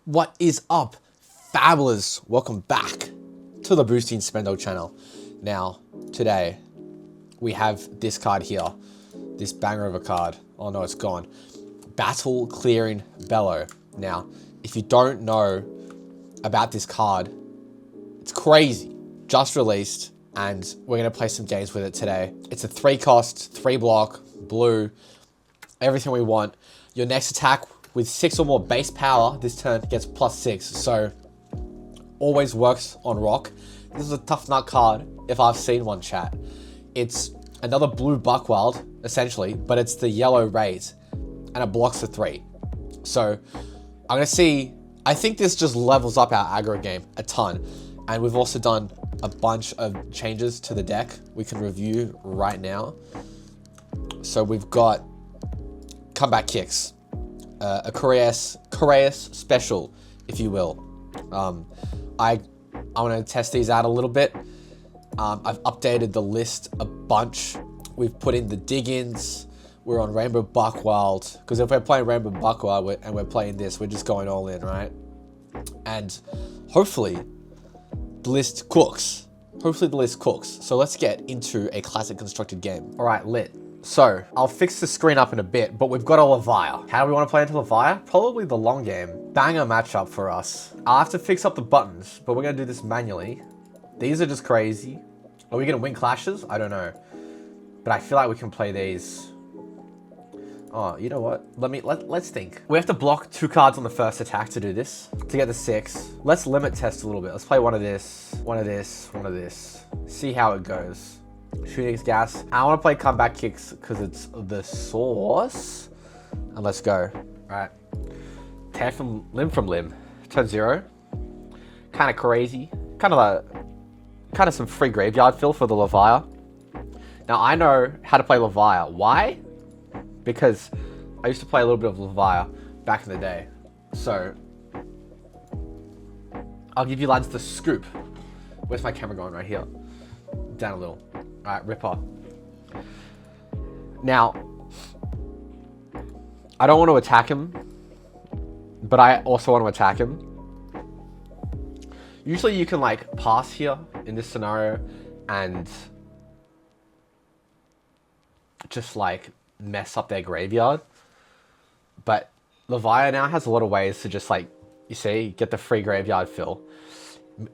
What is up, fabulous? Welcome back to the Boosting Spendo channel. Now, today, we have this card here. This banger of a card. Oh no, it's gone. Battle Clearing Bellow. Now, if you don't know about this card, it's crazy. Just released, and we're going to play some games with it today. It's a 3-cost, 3-block, blue, everything we want. Your next attack with 6 or more base power this turn gets +6, so always works on rock. This is a Tuffnut card, if I've seen one, chat. It's another blue Buckwild, essentially, but it's the yellow raise, and it blocks the 3. So I'm going to see, I think this just levels up our aggro game a ton, and we've also done a bunch of changes to the deck we can review right now. So we've got comeback kicks. A Coreus special, if you will. I want to test these out a little bit. I've updated the list a bunch. We've put in the dig-ins. We're on Rainbow Buckwild, because if we're playing Rainbow Buckwild and we're playing this, we're just going all in, right? And hopefully the list cooks. So let's get into a classic constructed game. All right, lit. So, I'll fix the screen up in a bit, but we've got a Levia. How do we want to play into Levia? Probably the long game. Banger matchup for us. I'll have to fix up the buttons, but we're going to do this manually. These are just crazy. Are we going to win clashes? I don't know. But I feel like we can play these. Oh, you know what? Let's think. We have to block 2 cards on the first attack to do this, to get the 6. Let's limit test a little bit. Let's play one of this, one of this, one of this. See how it goes. Shooting gas. I want to play comeback kicks because it's the source. And let's go. All right. Tear from limb. Turn 0. Kind of crazy. Kind of some free graveyard fill for the Levia. Now I know how to play Levia. Why? Because I used to play a little bit of Levia back in the day. So I'll give you lads the scoop. Where's my camera going? Right here. Down a little. All right, Ripper. Now, I don't want to attack him, but I also want to attack him. Usually you can like pass here in this scenario and just like mess up their graveyard. But Levia now has a lot of ways to just like, you see, get the free graveyard fill.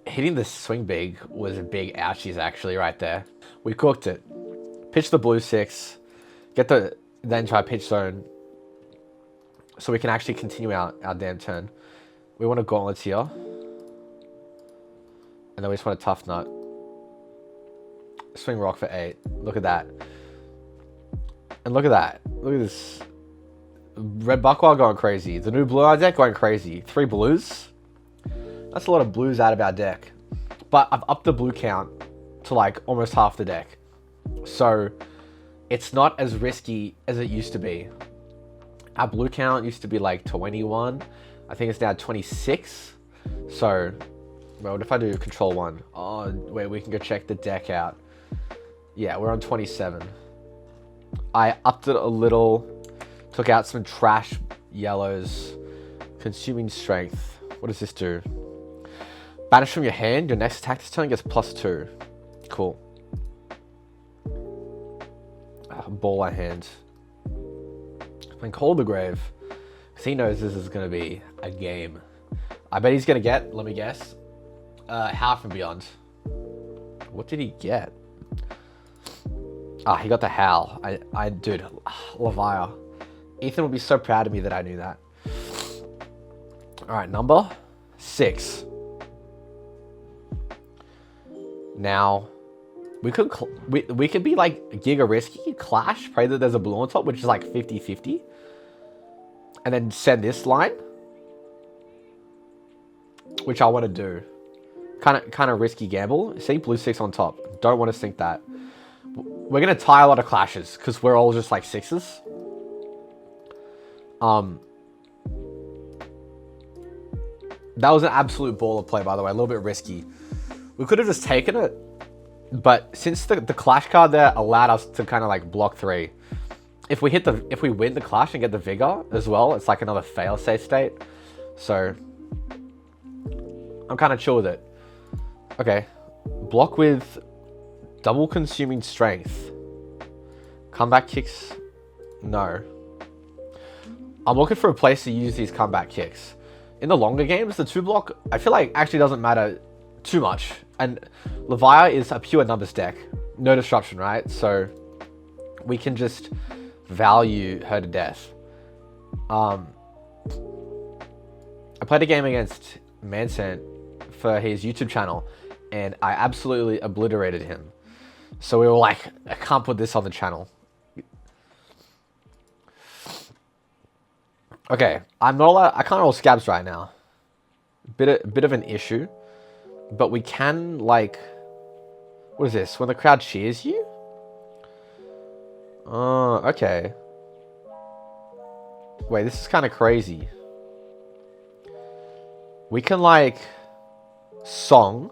Hitting the swing big was a big ouchies actually right there. We cooked it. Pitch the blue 6. Then try pitch zone. So we can actually continue our damn turn. We want a gauntlet here. And then we just want a Tuffnut. Swing rock for 8. Look at that. And look at that. Look at this. Red Buckwild going crazy. The new blue eye deck going crazy. 3 blues. That's a lot of blues out of our deck. But I've upped the blue count to like almost half the deck. So it's not as risky as it used to be. Our blue count used to be like 21. I think it's now 26. So, well, what if I do control 1? Oh, wait, we can go check the deck out. Yeah, we're on 27. I upped it a little. Took out some trash yellows. Consuming strength. What does this do? Banish from your hand. Your next attack this turn gets +2. Cool. Baller hand. And Call the Grave. Because he knows this is going to be a game. I bet he's going to get, let me guess, Half and Beyond. What did he get? He got the Howl. Dude, Levia. Ethan would be so proud of me that I knew that. Alright, number 6. Now, we could be like giga risky, clash, pray that there's a blue on top, which is like 50-50. And then send this line. Which I want to do. Kind of risky gamble. See, blue 6 on top. Don't want to sink that. We're going to tie a lot of clashes, because we're all just like 6s. That was an absolute baller play, by the way. A little bit risky. We could have just taken it, but since the clash card there allowed us to kind of like block 3, if we win the clash and get the vigor as well, it's like another fail-safe state. So I'm kind of chill with it. Okay. Block with double consuming strength. Comeback kicks. No. I'm looking for a place to use these comeback kicks. In the longer games, the 2-block, I feel like actually doesn't matter too much. And Levia is a pure numbers deck. No disruption, right? So we can just value her to death. I played a game against Manson for his YouTube channel, and I absolutely obliterated him. So we were like, I can't put this on the channel. Okay, I'm not allowed, I can't roll scabs right now. Bit of an issue. But we can, like, what is this? When the crowd cheers you? Oh, okay. Wait, this is kind of crazy. We can, like, song.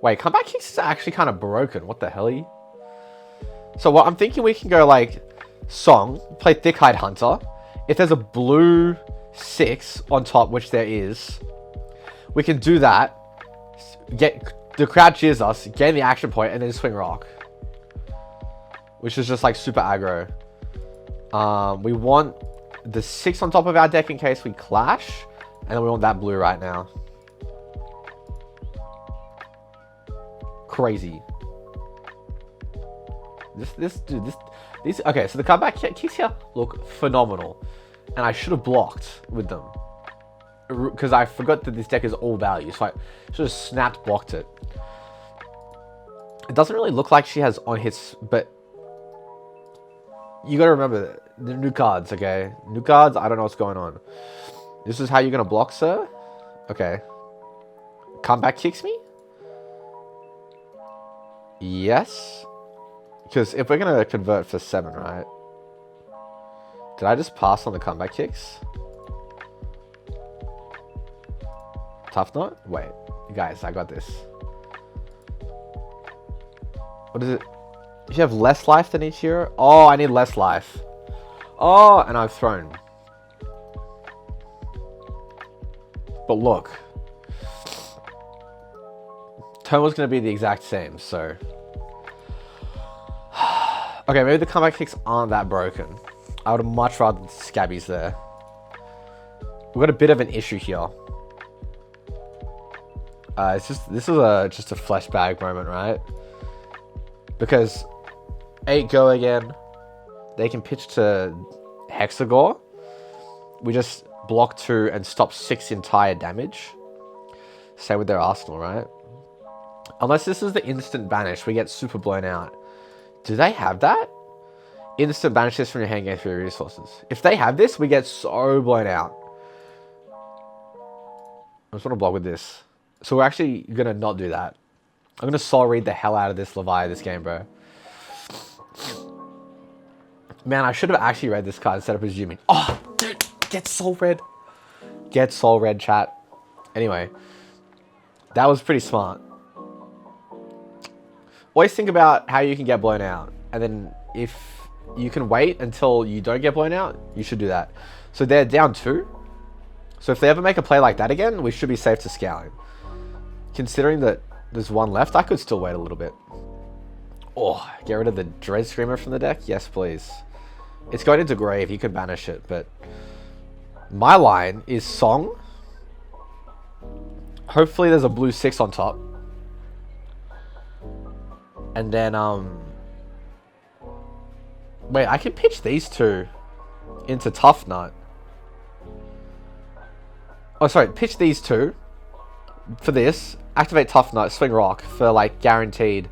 Wait, comeback kicks is actually kind of broken. What the hell? So what I'm thinking, we can go, like, song, play Thick Hide Hunter. If there's a blue 6 on top, which there is, we can do that. Get the crowd cheers us, gain the action point, and then swing rock. Which is just like super aggro. We want the 6 on top of our deck in case we clash. And then we want that blue right now. Crazy. Okay, so the comeback kicks here look phenomenal. And I should have blocked with them. Because I forgot that this deck is all value. So I should have snapped blocked it. It doesn't really look like she has on hits, but you got to remember the new cards, okay? New cards, I don't know what's going on. This is how you're going to block, sir? Okay. Comeback kicks me? Yes. Because if we're going to convert for 7, right? Did I just pass on the comeback kicks? Tuffnut? Wait. Guys, I got this. What is it? You have less life than each hero? Oh, I need less life. Oh, and I've thrown. But look. Turn was going to be the exact same, so... Okay, maybe the comeback kicks aren't that broken. I would much rather the Scabbies there. We've got a bit of an issue here. This is just a flashback moment, right? Because 8 go again. They can pitch to Hexagore. We just block 2 and stop 6 entire damage. Same with their Arsenal, right? Unless this is the instant banish, we get super blown out. Do they have that? Instant banish this from your hand, gain 3 resources. If they have this, we get so blown out. I just want to block with this. So we're actually going to not do that. I'm going to soul read the hell out of this Levia this game, bro. Man, I should have actually read this card instead of presuming. Oh, dude, get soul red. Get soul red, chat. Anyway, that was pretty smart. Always think about how you can get blown out. And then if you can wait until you don't get blown out, you should do that. So they're down 2. So if they ever make a play like that again, we should be safe to scouring. Considering that there's 1 left, I could still wait a little bit. Oh, get rid of the Dread Screamer from the deck? Yes, please. It's going into grave. You can banish it, but... My line is Song. Hopefully there's a blue 6 on top. And then, wait, I can pitch these 2 into Tuffnut. Oh, sorry, pitch these 2 for this. Activate Tuffnut, swing rock for, like, guaranteed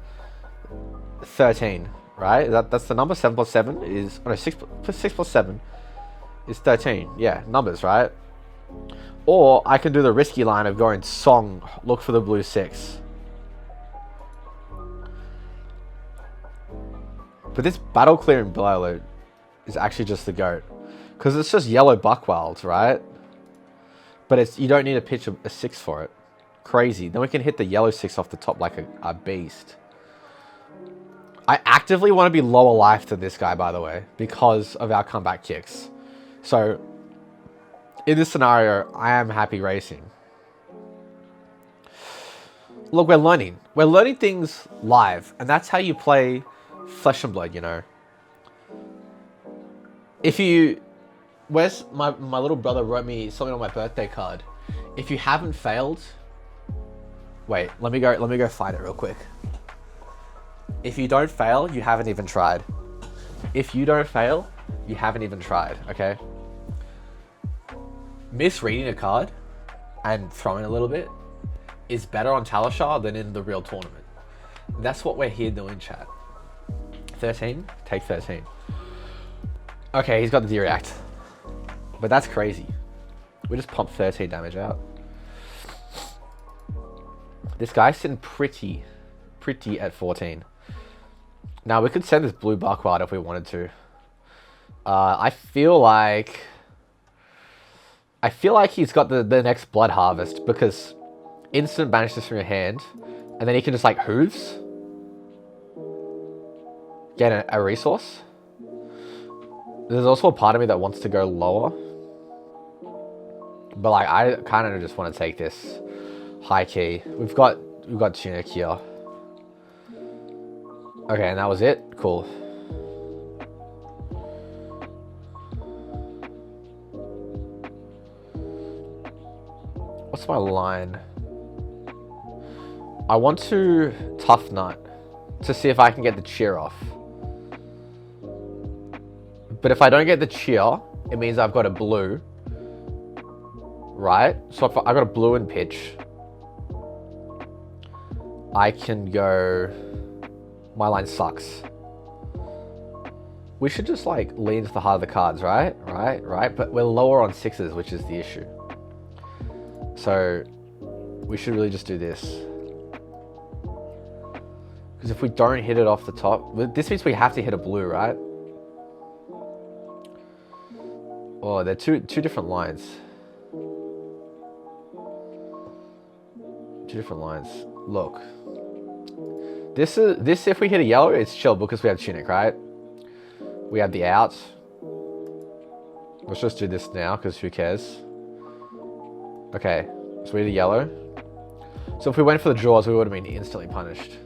13, right? That's the number. 7 plus 7 is... Oh, no, 6 plus 7 is 13. Yeah, numbers, right? Or I can do the risky line of going Song, look for the blue 6. But this battle clearing blow is actually just the GOAT. Because it's just yellow Buckwilds, right? But it's you don't need to pitch a 6 for it. Crazy. Then we can hit the yellow 6 off the top like a beast. I actively want to be lower life to this guy, by the way. Because of our comeback kicks. So, in this scenario, I am happy racing. Look, we're learning. We're learning things live, and that's how you play Flesh and Blood, you know. If you... Where's my little brother wrote me something on my birthday card. If you haven't failed... Wait, let me go find it real quick. If you don't fail, you haven't even tried. If you don't fail, you haven't even tried, okay? Misreading a card and throwing a little bit is better on Talishar than in the real tournament. That's what we're here doing, chat. 13? Take 13. Okay, he's got the D-React. But that's crazy. We just pumped 13 damage out. This guy's sitting pretty at 14. Now, we could send this blue Buckwald if we wanted to. I feel like he's got the next Blood Harvest, because instant banish this from your hand, and then he can just like hooves. Get a resource. There's also a part of me that wants to go lower. But like, I kind of just want to take this high key. We've got Tunic here. Okay, and that was it? Cool. What's my line? I want to Tuffnut to see if I can get the cheer off. But if I don't get the cheer, it means I've got a blue. Right? So if I got a blue and pitch, I can go... My line sucks. We should just like lean to the heart of the cards, right? Right? But we're lower on sixes, which is the issue. So we should really just do this. Because if we don't hit it off the top... This means we have to hit a blue, right? Oh, they're two different lines. Two different lines. Look. This if we hit a yellow, it's chill because we have Tunic, right? We have the out. Let's just do this now, because who cares? Okay, so we hit a yellow. So if we went for the draws, we would have been instantly punished.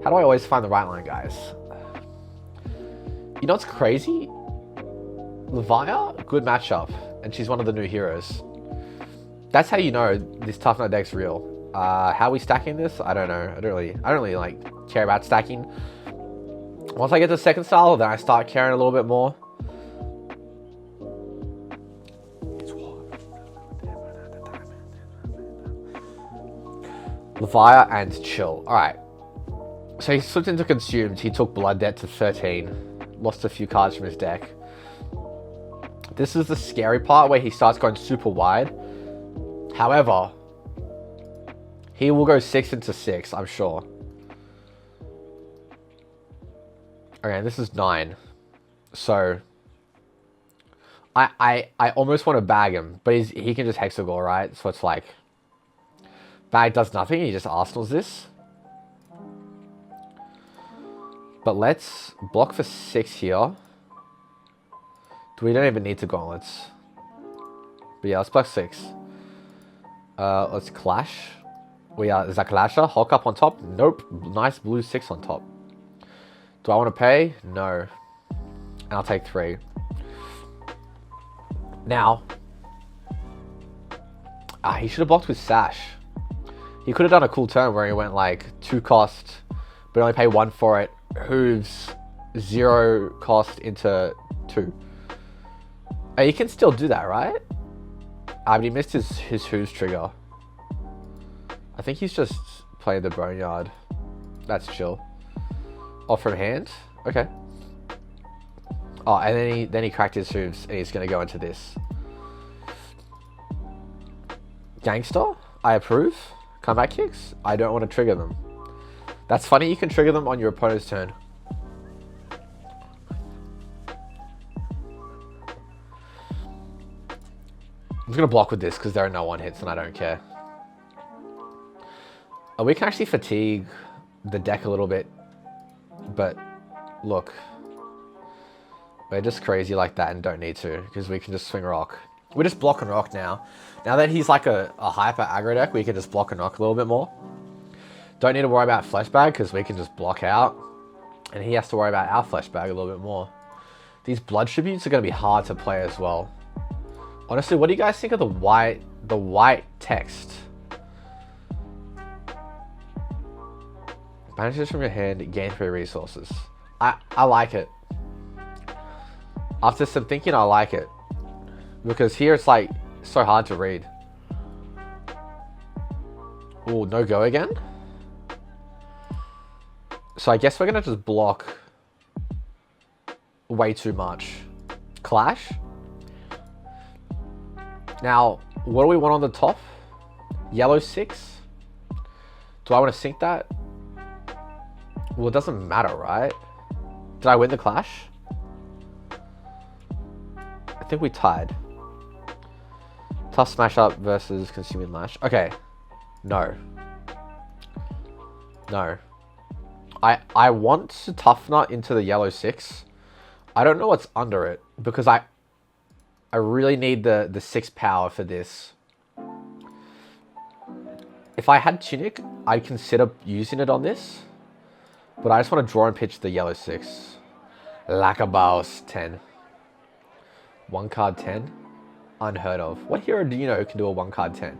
How do I always find the right line, guys? You know what's crazy? Levia, good matchup, and she's one of the new heroes. That's how you know this Tuffnut deck's real. How are we stacking this? I don't know. I don't really like care about stacking. Once I get to second style, then I start caring a little bit more. Levia and chill. Alright. So he slipped into consumed. He took blood debt to 13. Lost a few cards from his deck. This is the scary part where he starts going super wide. However, he will go 6 into 6, I'm sure. Okay, this is 9. So I almost want to bag him, but he can just Hexagore, right? So it's like, bag does nothing, he just Arsenals this. But let's block for 6 here. We don't even need to gauntlets. But yeah, let's block 6. Let's clash. We are Zaklasha, Hulk up on top. Nope. Nice blue 6 on top. Do I want to pay? No. And I'll take 3. Now. He should have blocked with Sash. He could have done a cool turn where he went like 2 cost, but only pay 1 for it. Hooves 0 cost into 2. He can still do that, right? But he missed his Hooves trigger. I think he's just playing the Boneyard. That's chill. Off from hand? Okay. Oh, and then he cracked his Hooves and he's going to go into this. Gangster? I approve. Comeback kicks? I don't want to trigger them. That's funny, you can trigger them on your opponent's turn. I'm just going to block with this because there are no 1-hits and I don't care. We can actually fatigue the deck a little bit. But look. We're just crazy like that and don't need to because we can just swing rock. We just block and rock now. Now that he's like a hyper aggro deck, we can just block and rock a little bit more. Don't need to worry about flesh bag because we can just block out. And he has to worry about our flesh bag a little bit more. These blood tributes are going to be hard to play as well. Honestly, what do you guys think of the white text? Banishes from your hand, gain 3 resources. I like it. After some thinking, I like it. Because here it's like so hard to read. Oh, no go again? So I guess we're going to just block way too much. Clash. Now, what do we want on the top? Yellow 6. Do I want to sink that? Well, it doesn't matter, right? Did I win the clash? I think we tied. Tough smash up versus consuming lash. Okay. No. No. I want to Tuffnut into the yellow 6. I don't know what's under it because I really need the 6 power for this. If I had Tunic, I'd consider using it on this. But I just want to draw and pitch the yellow 6. Lakabaos 10. 1 card 10? Unheard of. What hero do you know can do a 1 card 10?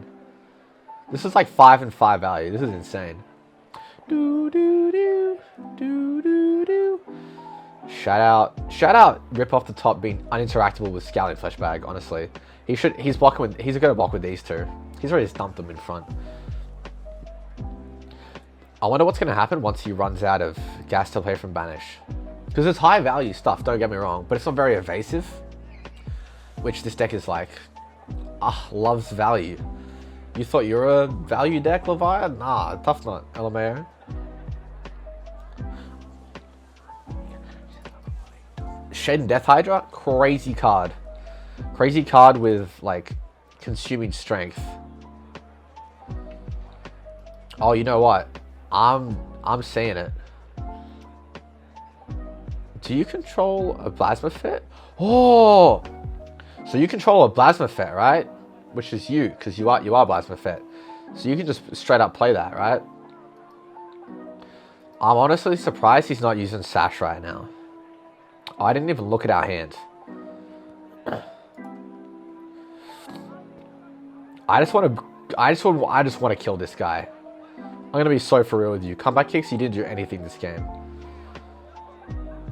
This is like 5 and 5 value. This is insane. Do do do do do do. Shout out Rip off the top being uninteractable with Scouting Flesh Bag, honestly. He's gonna block with these two. He's already stumped them in front. I wonder what's gonna happen once he runs out of gas to play from Banish. Because it's high value stuff, don't get me wrong, but it's not very evasive. Which this deck is like, loves value. You thought you were a value deck, Levia? Nah, Tuffnut, LMAO. Shade and Death Hydra, crazy card. Crazy card with like consuming strength. Oh, you know what? I'm seeing it. Do you control a Plasma Fit? Oh, so you control a Plasma Fit, right? Which is you, because you are Plasma Fit. So you can just straight up play that, right? I'm honestly surprised he's not using Sash right now. Oh, I didn't even look at our hand. I just want to kill this guy. I'm gonna be so for real with you. Comeback kicks, he didn't do anything this game.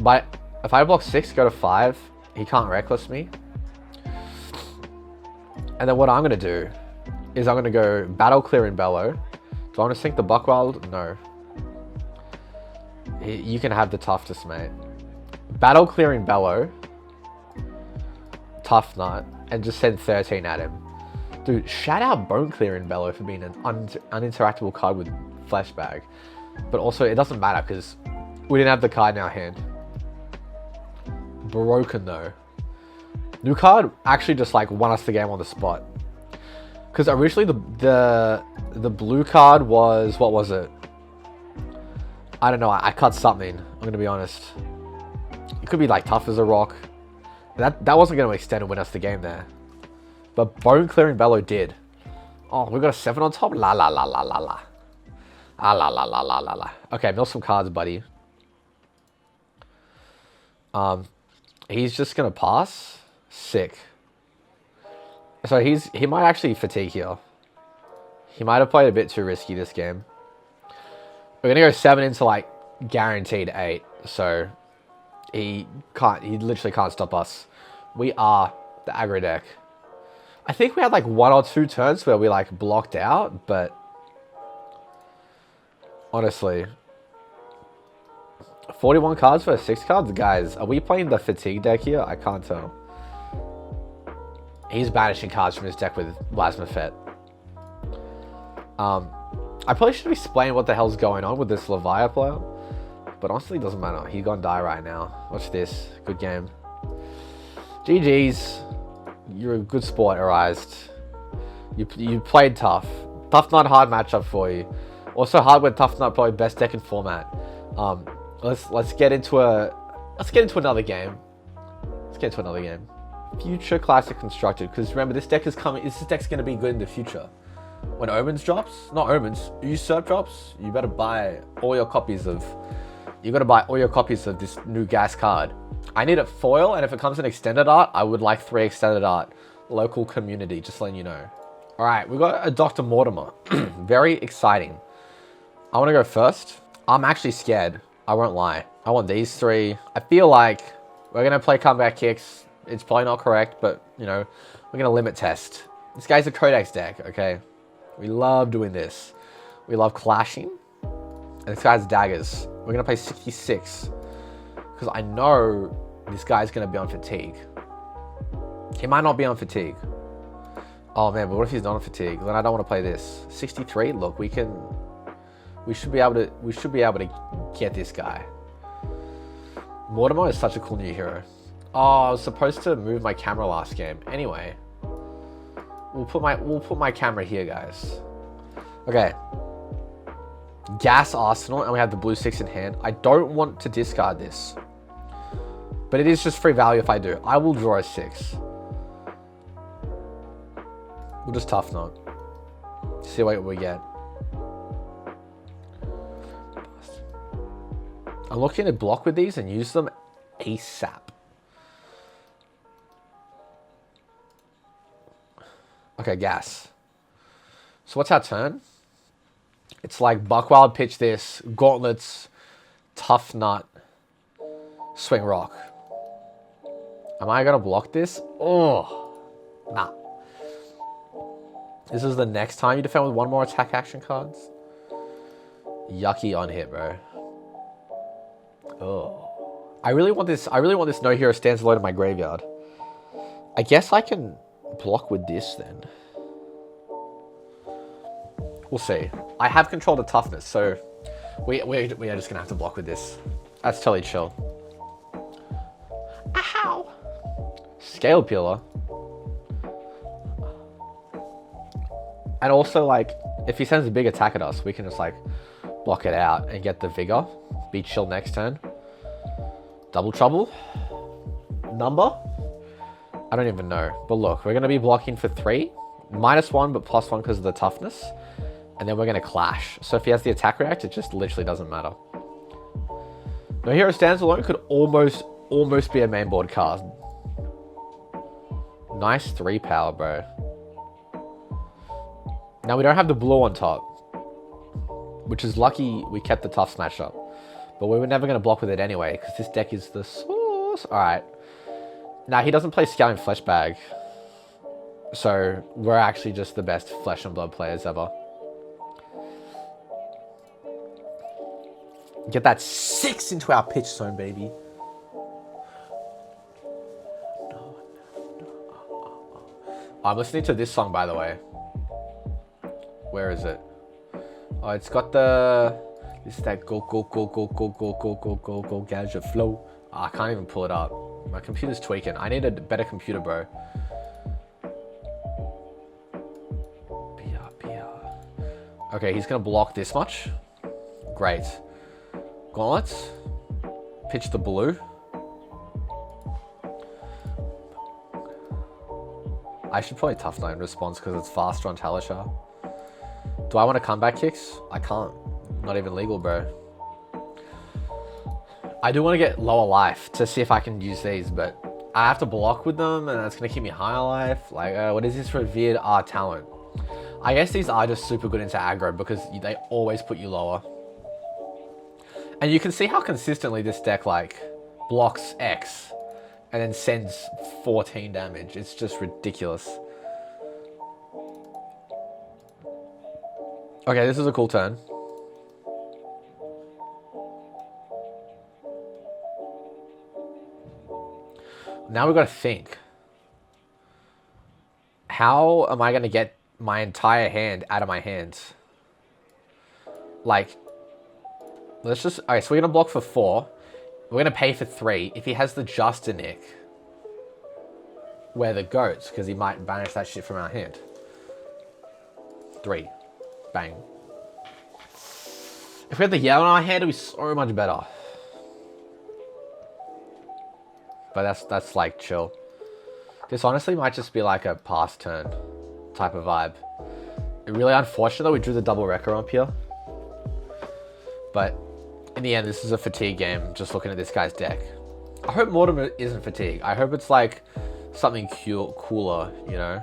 But if I block 6, go to 5, he can't reckless me. And then what I'm gonna do is I'm gonna go Battle Clear and Bellow. Do I want to sink the Buckwild? No. You can have the Toughness, mate. Battle Clearing Bellow, Tuffnut, and just send 13 at him. Dude, shout out Bone Clearing Bellow for being an uninteractable card with Flesh Bag. But also, it doesn't matter because we didn't have the card in our hand. Broken though. New card actually just like won us the game on the spot. Because originally the blue card was, what was it? I don't know, I cut something, I'm going to be honest. It could be like Tough as a Rock. That wasn't going to extend and win us the game there. But Bone Clearing Bellow did. Oh, we got a 7 on top? La la la la la la. Ah la la la la la la. Okay, mill some cards, buddy. He's just going to pass. Sick. So he might actually fatigue here. He might have played a bit too risky this game. We're going to go 7 into like guaranteed 8. So he literally can't stop us. We are the aggro deck. I think we had like 1 or 2 turns where we like blocked out, but honestly, 41 cards for 6 cards? Guys, are we playing the fatigue deck here? I can't tell. He's banishing cards from his deck with Plasma Fet. I probably should explain what the hell's going on with this Levia player. But honestly, it doesn't matter. He's gonna die right now. Watch this. Good game. GG's. You're a good sport, Arised. You played tough. Tuffnut hard matchup for you. Also hard when Tuffnut probably best deck in format. Let's get into another game. Let's get into another game. Future Classic Constructed. Because remember, this deck is coming. This deck's going to be good in the future. When Omens drops, not Omens, Usurp drops, you better buy all your copies of. You gotta buy all your copies of this new gas card. I need a foil, and if it comes in extended art, I would like 3 extended art. Local community, just letting you know. Alright, we got a Dr. Mortimer. Very exciting. I want to go first. I'm actually scared. I won't lie. I want these 3. I feel like we're going to play comeback kicks. It's probably not correct, but, you know, we're going to limit test. This guy's a Codex deck, okay? We love doing this. We love clashing. And this guy's daggers. We're going to play 66. Because I know this guy's going to be on fatigue. He might not be on fatigue. Oh man, but what if he's not on fatigue? Then I don't want to play this. 63. Look, we should be able to get this guy. Mortimer is such a cool new hero. Oh, I was supposed to move my camera last game. Anyway, we'll put my camera here, guys. Okay. Gas Arsenal, and we have the blue 6 in hand. I don't want to discard this, but it is just free value if I do. I will draw a 6. We'll just Tuffnut. See what we get. I'm looking to block with these and use them ASAP. Okay, gas. So what's our turn? It's like Buckwild, pitch this, Gauntlets, Tuffnut, Swing Rock. Am I gonna block this? Oh, nah. This is the next time you defend with 1 more attack action cards. Yucky on hit, bro. Oh, I really want this. No hero stands alone in my graveyard. I guess I can block with this then. We'll see. I have control of toughness, so we are just gonna have to block with this. That's totally chill. Ow! Scale Peeler. And also, like, if he sends a big attack at us, we can just, like, block it out and get the Vigor. Be chill next turn. Double Trouble. Number? I don't even know. But look, we're going to be blocking for 3. -1, but +1 because of the toughness. And then we're going to clash. So if he has the attack react, it just literally doesn't matter. No hero stands alone could almost be a main board card. Nice 3 power, bro. Now we don't have the blue on top, which is lucky we kept the tough smash up. But we were never going to block with it anyway, because this deck is the source. Alright. Now he doesn't play Scouting Flesh Bag. So we're actually just the best Flesh and Blood players ever. Get that 6 into our pitch zone, baby. I'm listening to this song, by the way. Where is it? Oh, it's got the... This is that go gadget flow. Oh, I can't even pull it up. My computer's tweaking. I need a better computer, bro. Okay, he's gonna block this much. Great. Gauntlets. Pitch the blue. I should probably Tuffnut in response because it's faster on Talishar. Do I want to comeback kicks? I can't. Not even legal, bro. I do want to get lower life to see if I can use these, but I have to block with them and that's going to keep me higher life. Like, what is this revered R talent? I guess these are just super good into aggro because they always put you lower. And you can see how consistently this deck, like, blocks X and then sends 14 damage. It's just ridiculous. Okay, this is a cool turn. Now we've got to think. How am I going to get my entire hand out of my hands? Like, let's just... Okay, so we're going to block for 4. We're going to pay for 3. If he has the Justinic, we're the goats, because he might banish that shit from our hand. 3. Bang. If we had the yellow in our hand, it would be so much better. But that's like chill. This honestly might just be like a pass turn type of vibe. Really unfortunate that we drew the double wrecker up here. But in the end, this is a fatigue game, just looking at this guy's deck. I hope Mortimer isn't fatigue. I hope it's like something cooler, you know?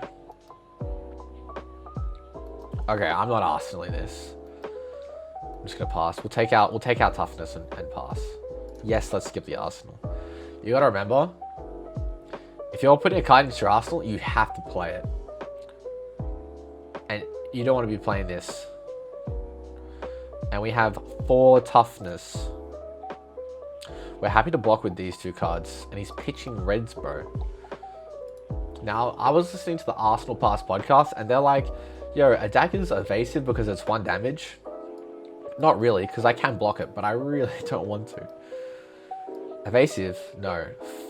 Okay, I'm not arsenaling this. I'm just gonna pass. We'll take out toughness and pass. Yes, let's skip the arsenal. You gotta remember, if you're putting a card into your arsenal, you have to play it. And you don't want to be playing this. And we have 4 toughness. We're happy to block with these 2 cards. And he's pitching reds, bro. Now, I was listening to the Arsenal Pass podcast, and they're like, yo, a deck is evasive because it's 1 damage. Not really, because I can block it, but I really don't want to. Evasive? No.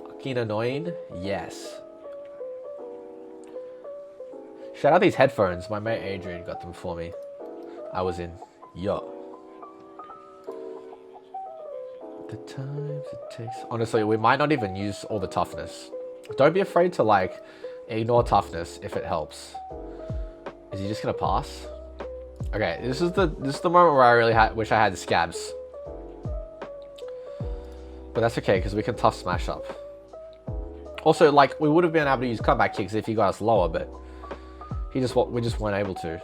Fucking annoying? Yes. Shout out these headphones. My mate Adrian got them for me. I was in. Yo. The times it takes. Honestly, we might not even use all the toughness. Don't be afraid to like ignore toughness if it helps. Is he just gonna pass? Okay, this is the moment where I really wish I had the scabs. But that's okay, because we can tough smash up. Also, like, we would have been able to use comeback kicks if he got us lower, but we just weren't able to.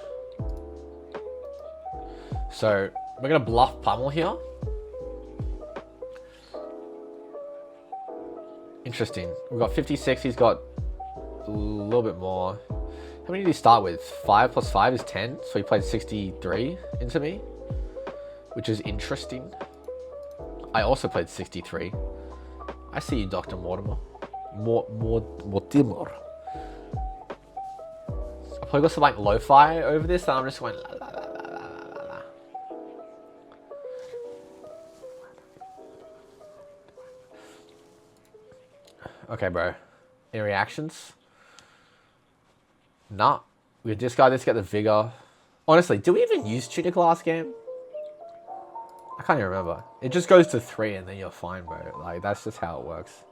So we're gonna bluff pummel here. Interesting. We've got 56. He's got a little bit more. How many did he start with? 5 plus 5 is 10. So he played 63 into me, which is interesting. I also played 63. I see you, Dr. Mortimer. Mortimer. I probably got some like lo-fi over this, and I'm just going la la la la la la la. Okay, bro. Any reactions? Nah. We discard this, get the vigor. Honestly, do we even use Tunic last game? I can't even remember. It just goes to 3 and then you're fine, bro. Like, that's just how it works.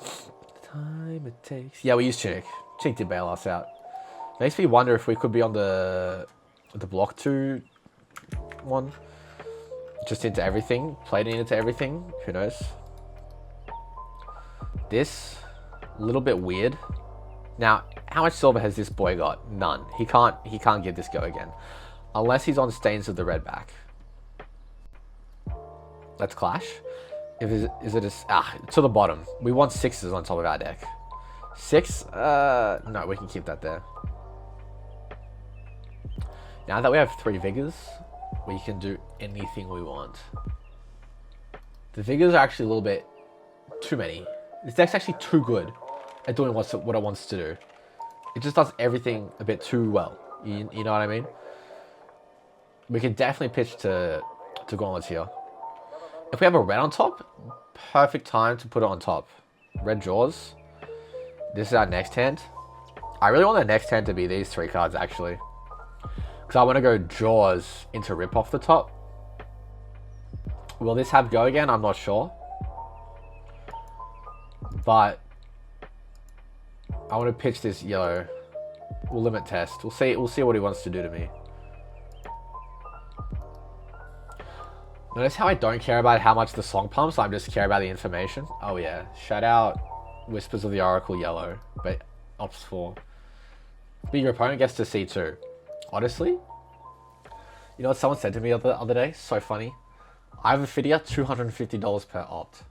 The time it takes. Yeah, we use Tunic. Tunic did bail us out. Makes me wonder if we could be on the block 2 one. Just into everything. Plating into everything. Who knows? This, a little bit weird. Now, how much silver has this boy got? None. He can't give this go again. Unless he's on Stains of the Red back. Let's clash. Is it to the bottom. We want 6s on top of our deck. 6? No, we can keep that there. Now that we have 3 vigors, we can do anything we want. The vigors are actually a little bit too many. This deck's actually too good at doing what it wants to do. It just does everything a bit too well. You know what I mean? We can definitely pitch to gauntlets here. If we have a red on top, perfect time to put it on top. Red draws. This is our next hand. I really want the next hand to be these 3 cards, actually. Because I want to go draws into rip off the top. Will this have go again? I'm not sure. But I want to pitch this yellow. We'll limit test. We'll see what he wants to do to me. Notice how I don't care about how much the song pumps, I just care about the information. Oh yeah, shout out Whispers of the Oracle yellow, but opts for. But your opponent gets to see too. Honestly, you know what someone said to me the other day? So funny. I have a Fidia, $250 per opt.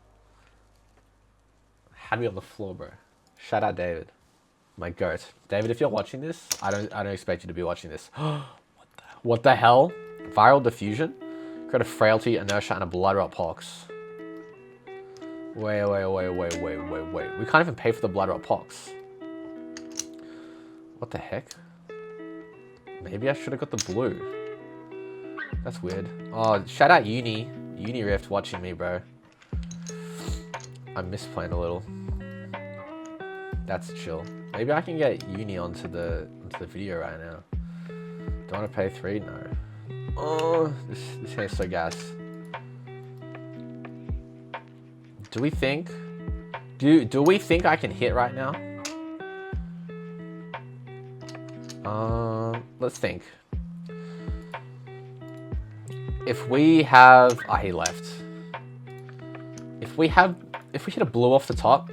Had me on the floor, bro. Shout out David, my goat. David, if you're watching this, I don't expect you to be watching this. What the hell? Viral diffusion. Got a frailty, inertia, and a blood rot pox. Wait. We can't even pay for the blood rot pox. What the heck? Maybe I should have got the blue. That's weird. Oh, shout out Uni Rift watching me, bro. I'm misplaying a little. That's chill. Maybe I can get Uni onto the video right now. Do I want to pay 3? No. Oh, this hand's so gas. Do we think Do we think I can hit right now? Let's think. If we have... Ah, he left. If we hit a blue off the top,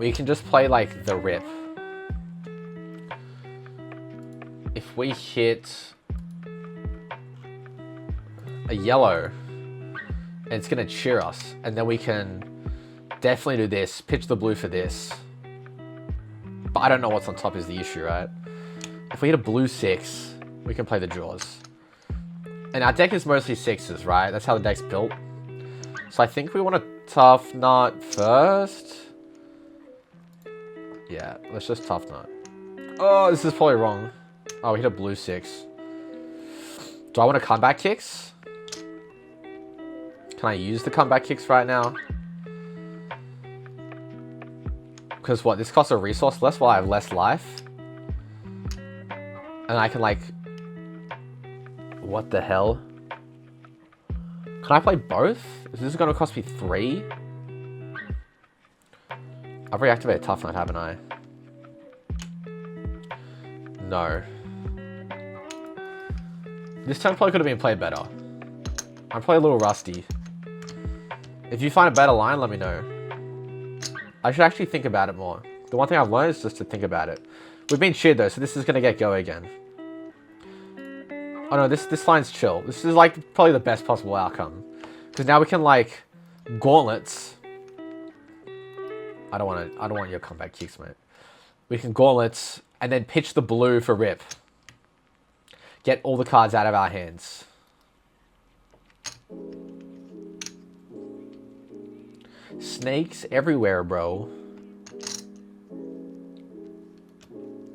we can just play like the rip. If we hit a yellow, it's gonna cheer us, and then we can definitely do this, pitch the blue for this. But I don't know what's on top is the issue, right? If we hit a blue 6, we can play the draws. And our deck is mostly 6s, right? That's how the deck's built. So I think we want to Tuffnut first. Yeah, let's just Tuffnut. Oh, this is probably wrong. Oh, we hit a blue 6. Do I want to comeback kicks? Can I use the comeback kicks right now? Because what, this costs a resource less while I have less life? And I can like... What the hell? Can I play both? Is this going to cost me 3? I've reactivated Tuffnut, haven't I? No. This turn probably could have been played better. I'm probably a little rusty. If you find a better line, let me know. I should actually think about it more. The one thing I've learned is just to think about it. We've been cheered though, so this is going to get go again. Oh no, this line's chill. This is like probably the best possible outcome. Because now we can like gauntlets. I don't want your comeback kicks, mate. We can gauntlets and then pitch the blue for rip. Get all the cards out of our hands. Snakes everywhere, bro.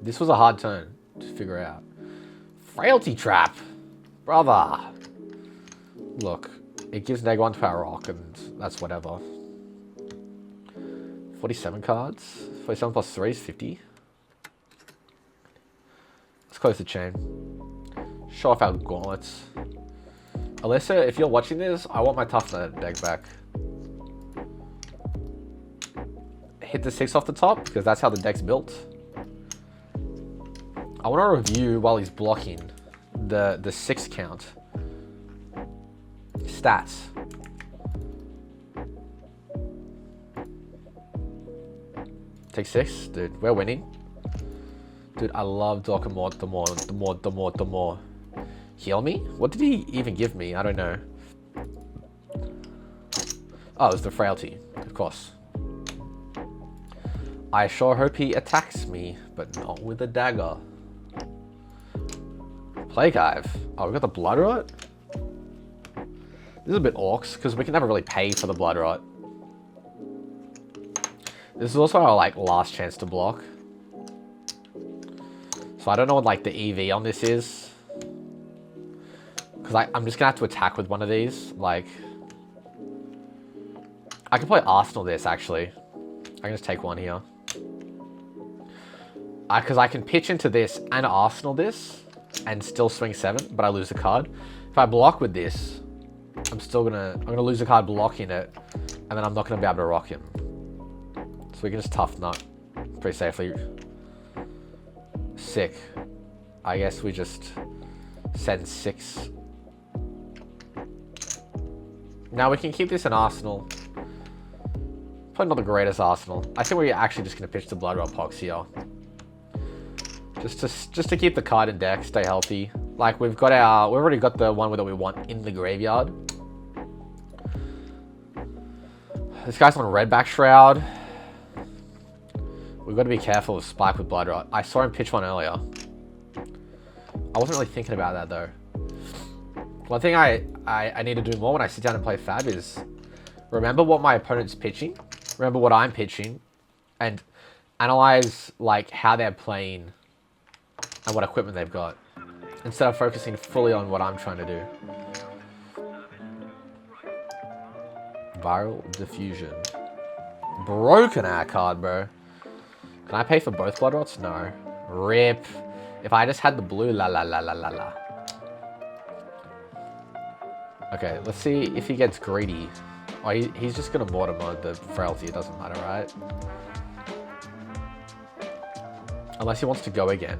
This was a hard turn to figure out. Frailty trap. Brother. Look, it gives -1 to our rock, and that's whatever. 47 cards. 47 plus 3 is 50. Let's close the chain. Show off our gauntlets. Alyssa, if you're watching this, I want my Tuffnut deck back. Hit the 6 off the top, because that's how the deck's built. I want to review while he's blocking the 6 count. Stats. Take 6? Dude, we're winning. Dude, I love the more. Heal me? What did he even give me? I don't know. Oh, it was the frailty. Of course. I sure hope he attacks me, but not with a dagger. Plague Hive. Oh, we got the Blood Rot? This is a bit orcs, because we can never really pay for the Blood Rot. This is also our, like, last chance to block. So I don't know what, like, the EV on this is. Because I'm just going to have to attack with one of these. Like, I can play Arsenal this, actually. I can just take one here. Because I can pitch into this and Arsenal this and still swing 7, but I lose a card. If I block with this, I'm gonna lose a card blocking it, and then I'm not gonna be able to rock him. So we can just Tuffnut pretty safely. Sick. I guess we just send 6. Now we can keep this in Arsenal. Probably not the greatest Arsenal. I think we're actually just gonna pitch the Blood Rot Pox here. Just to keep the card in deck, stay healthy. Like we've already got the one that we want in the graveyard. This guy's on Redback Shroud. We've got to be careful of Spike with Blood Rot. I saw him pitch one earlier. I wasn't really thinking about that though. One thing I need to do more when I sit down and play Fab is remember what my opponent's pitching, remember what I'm pitching, and analyze like how they're playing and what equipment they've got, instead of focusing fully on what I'm trying to do. Viral Diffusion. Broken our card, bro. Can I pay for both Blood Rots? No. Rip. If I just had the blue, la la la la la la. Okay, let's see if he gets greedy. Oh, he's just gonna Mortimer the frailty. It doesn't matter, right? Unless he wants to go again.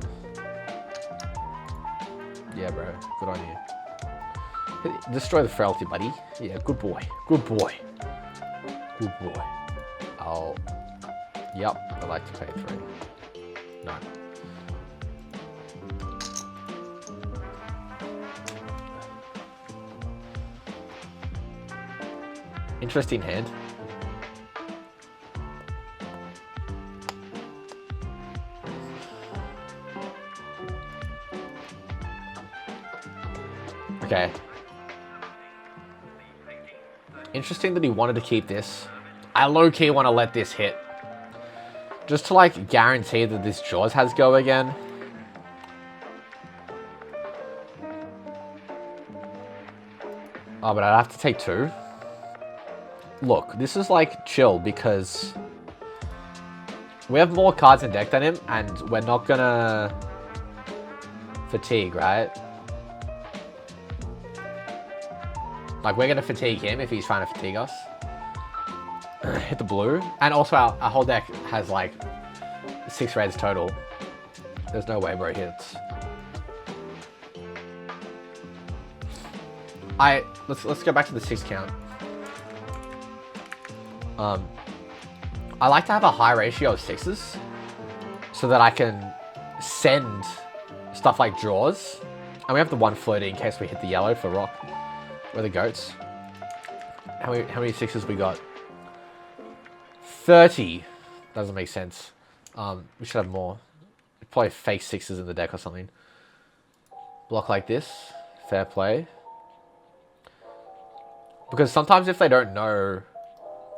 Yeah, bro. Good on you. Destroy the frailty, buddy. Yeah, good boy. Good boy. Good boy. Oh. Yep. I'd like to pay 3. No. Interesting hand. Okay. Interesting that he wanted to keep this. I low-key want to let this hit. Just to, like, guarantee that this Jaws has go again. Oh, but I'd have to take 2. Look, this is, like, chill because we have more cards in deck than him, and we're not gonna fatigue, right? Like, we're gonna fatigue him if he's trying to fatigue us. Hit the blue. And also, our whole deck has, like, 6 reds total. There's no way bro hits. Let's go back to the 6 count. I like to have a high ratio of 6s so that I can send stuff like draws. And we have the 1 floating in case we hit the yellow for rock. We're the goats. How many 6s we got? 30. Doesn't make sense. We should have more. Probably fake 6s in the deck or something. Block like this. Fair play. Because sometimes if they don't know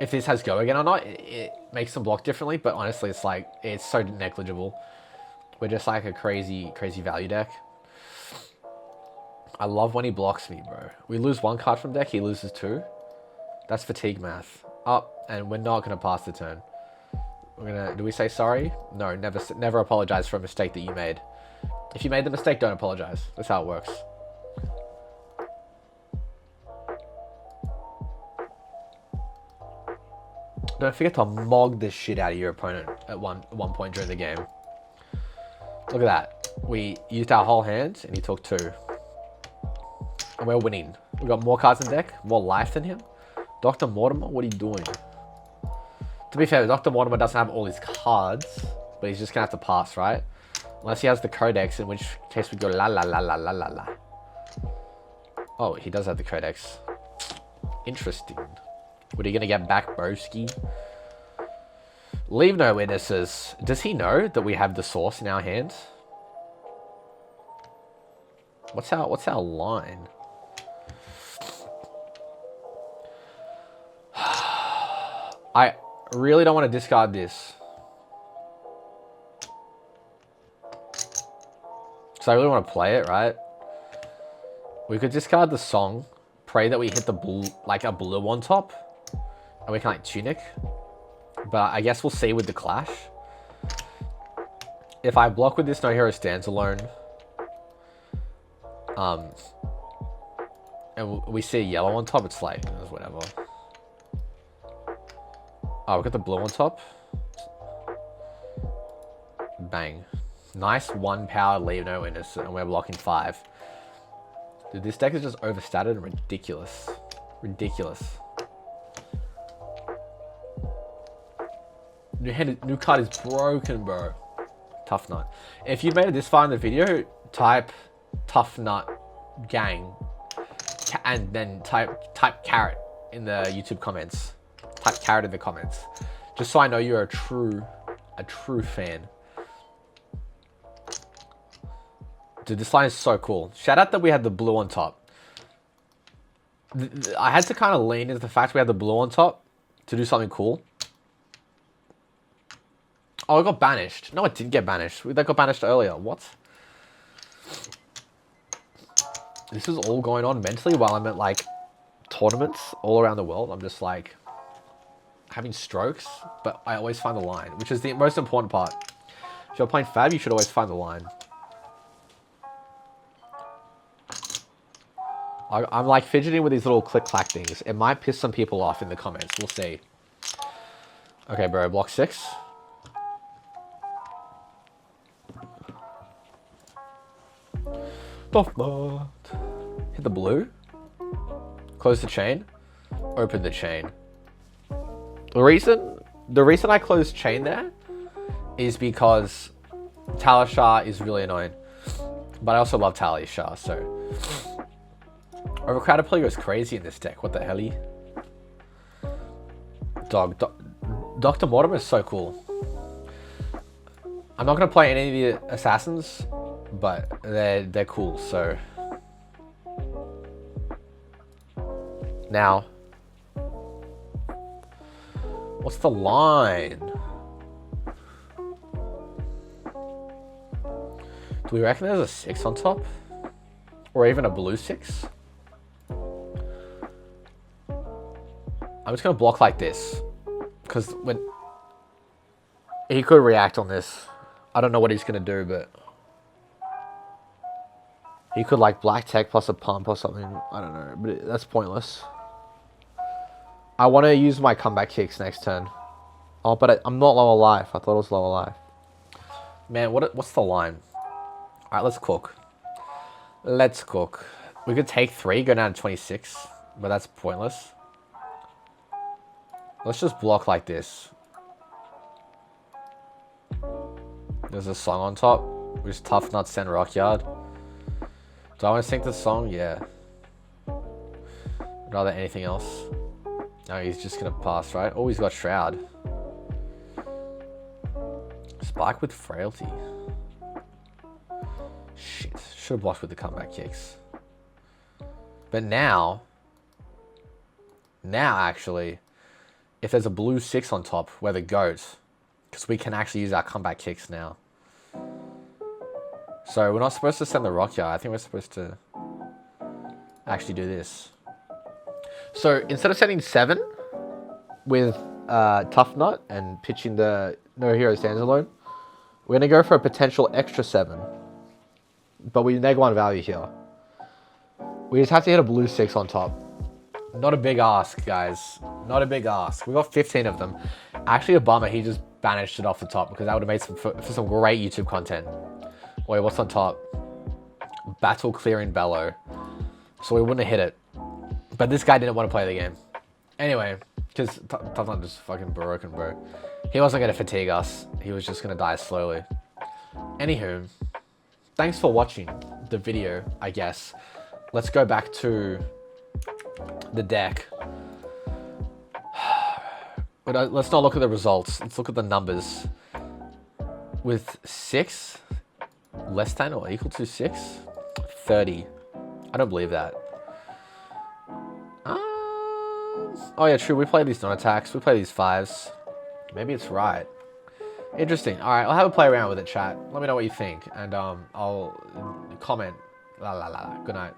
if this has go again or not, it makes them block differently. But honestly, it's like, it's so negligible. We're just like a crazy value deck. I love when he blocks me, bro. We lose 1 card from deck, he loses 2. That's fatigue math. Up, and we're not gonna pass the turn. We're gonna. Do we say sorry? No, never apologize for a mistake that you made. If you made the mistake, don't apologize. That's how it works. Don't forget to mog the shit out of your opponent at one point during the game. Look at that. We used our whole hand, and he took 2. And we're winning. We've got more cards in deck, more life than him. Dr. Mortimer, what are you doing? To be fair, Dr. Mortimer doesn't have all his cards, but he's just gonna have to pass, right? Unless he has the codex, in which case we go la la la la la la la. Oh, he does have the codex. Interesting. What are you gonna get back, broski? Leave no witnesses. Does he know that we have the source in our hand? What's our line? I really don't want to discard this. So I really want to play it, right? We could discard the song, pray that we hit the blue, like a blue on top, and we can like tunic. But I guess we'll see with the clash. If I block with this No Hero Stands alone, and we see a yellow on top, it's like, it's whatever. Oh, we got the blue on top. Bang. Nice 1 power leave no witness, and we're blocking 5. Dude, this deck is just overstated and ridiculous. Ridiculous. New card is broken, bro. Tuffnut. If you made it this far in the video, type Tuffnut gang, and then type carrot in the YouTube comments. Type carrot in the comments, just so I know you're a true fan. Dude, this line is so cool. Shout out that we had the blue on top. I had to kind of lean into the fact we had the blue on top to do something cool. Oh, it got banished. No, it didn't get banished. That got banished earlier. What? This is all going on mentally while I'm at like tournaments all around the world. I'm just like having strokes, but I always find the line, which is the most important part. If you're playing Fab, you should always find the line. I'm like fidgeting with these little click-clack things. It might piss some people off in the comments. We'll see. Okay, bro. Block 6. Tuffnut. Hit the blue. Close the chain. Open the chain. The reason I closed chain there is because Talishar is really annoying. But I also love Talishar, so... Overcrowded play goes crazy in this deck. What the hell? Dr. Mortimer is so cool. I'm not going to play any of the assassins, but they're cool, so... Now... What's the line? Do we reckon there's a 6 on top? Or even a blue 6? I'm just going to block like this. Because when... He could react on this. I don't know what he's going to do, but... He could like black tech plus a pump or something. I don't know, but that's pointless. I want to use my comeback kicks next turn. Oh, but I'm not lower life. I thought it was lower life. Man, what's the line? Alright, let's cook. Let's cook. We could take 3, go down to 26. But that's pointless. Let's just block like this. There's a song on top. Which is Tuffnut Send Rockyard. Do I want to sing this song? Yeah. Rather anything else. No, he's just going to pass, right? Oh, he's got Shroud. Spike with Frailty. Shit. Should have blocked with the comeback kicks. But now... Now, actually... If there's a blue 6 on top, we're the GOAT. Because we can actually use our comeback kicks now. So, we're not supposed to send the Rockyard. I think we're supposed to... actually do this. So, instead of sending 7 with Tuffnut and pitching the No Hero Stands Alone, we're going to go for a potential extra 7. But we neg 1 value here. We just have to hit a blue 6 on top. Not a big ask, guys. Not a big ask. We got 15 of them. Actually, a bummer. He just banished it off the top because that would have made for some great YouTube content. Wait, what's on top? Battle Clearing Bellow. So we wouldn't have hit it. But this guy didn't want to play the game. Anyway, because Tuffnut just fucking broken, bro. He wasn't going to fatigue us. He was just going to die slowly. Anywho, thanks for watching the video, I guess. Let's go back to the deck. But let's not look at the results. Let's look at the numbers. With 6, less than or equal to 6, 30. I don't believe that. Oh yeah, true. We play these non-attacks. We play these 5s. Maybe it's right. Interesting. All right, I'll have a play around with it, chat. Let me know what you think, and I'll comment. La la la. Good night.